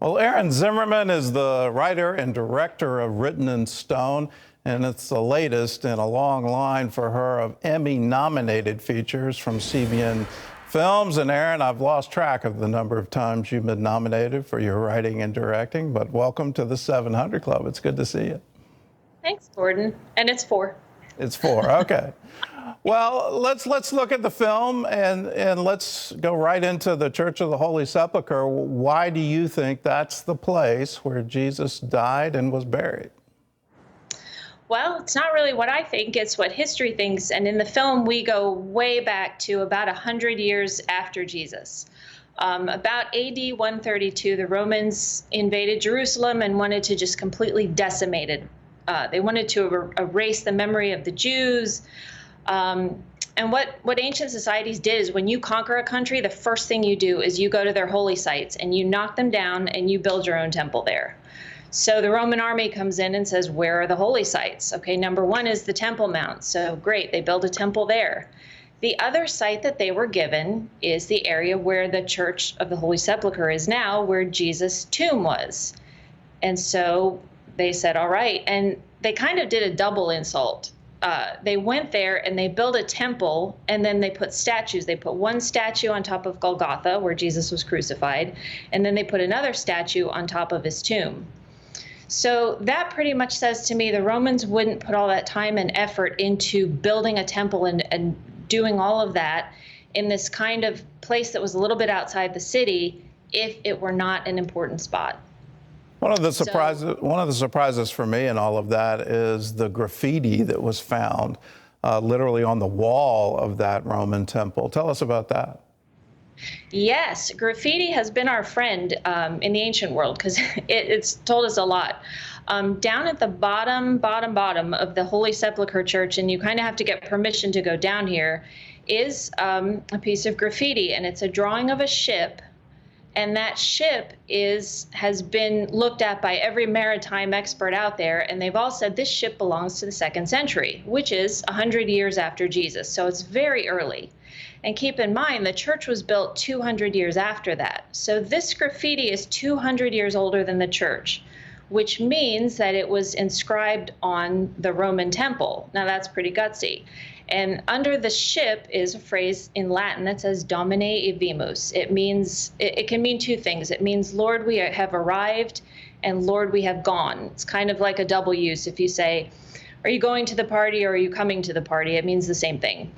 Well, Erin Zimmerman is the writer and director of Written in Stone, and it's the latest in a long line for her of Emmy-nominated features from CBN Films. And Erin, I've lost track of the number of times you've been nominated for your writing and directing, but welcome to the 700 Club. It's good to see you. Thanks, Gordon. And it's 4. It's 4, okay. Well, let's look at the film and let's go right into the Church of the Holy Sepulchre. Why do you think that's the place where Jesus died and was buried? Well, it's not really what I think, it's what history thinks. And in the film, we go way back to about 100 years after Jesus. About AD 132, the Romans invaded Jerusalem and wanted to just completely decimate it. They wanted to erase the memory of the Jews. And what ancient societies did is when you conquer a country, the first thing you do is you go to their holy sites and you knock them down and you build your own temple there. So the Roman army comes in and says, where are the holy sites? Okay, number 1 is the Temple Mount. So great, they build a temple there. The other site that they were given is the area where the Church of the Holy Sepulchre is now, where Jesus' tomb was. And so they said, all right, and they kind of did a double insult. They went there and they built a temple, and then they put statues. They put one statue on top of Golgotha, where Jesus was crucified, and then they put another statue on top of his tomb. So that pretty much says to me the Romans wouldn't put all that time and effort into building a temple and doing all of that in this kind of place that was a little bit outside the city if it were not an important spot. One of the surprises for me in all of that is the graffiti that was found literally on the wall of that Roman temple. Tell us about that. Yes, graffiti has been our friend in the ancient world because it's told us a lot. Down at the bottom of the Holy Sepulchre Church, and you kind of have to get permission to go down here, is a piece of graffiti, and it's a drawing of a ship. And that ship has been looked at by every maritime expert out there, and they've all said this ship belongs to the 2nd century, which is 100 years after Jesus. So it's very early. And keep in mind, the church was built 200 years after that. So this graffiti is 200 years older than the church, which means that it was inscribed on the Roman temple. Now that's pretty gutsy. And under the ship is a phrase in Latin that says Domine Ivimus. It can mean 2 things. It means, Lord, we have arrived, and Lord, we have gone. It's kind of like a double use. If you say, are you going to the party or are you coming to the party? It means the same thing.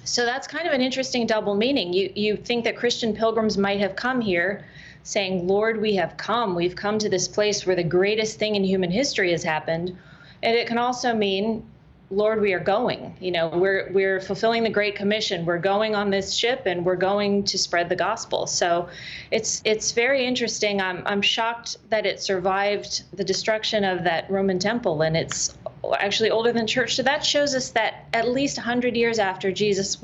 So that's kind of an interesting double meaning. You think that Christian pilgrims might have come here saying, Lord, we have come. We've come to this place where the greatest thing in human history has happened. And it can also mean, Lord, we are going. You know, we're fulfilling the Great Commission. We're going on this ship and we're going to spread the gospel. So it's very interesting. I'm shocked that it survived the destruction of that Roman temple, and it's actually older than church. So that shows us that at least 100 years after Jesus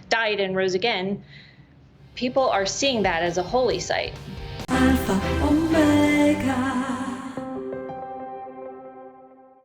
died and rose again, people are seeing that as a holy site.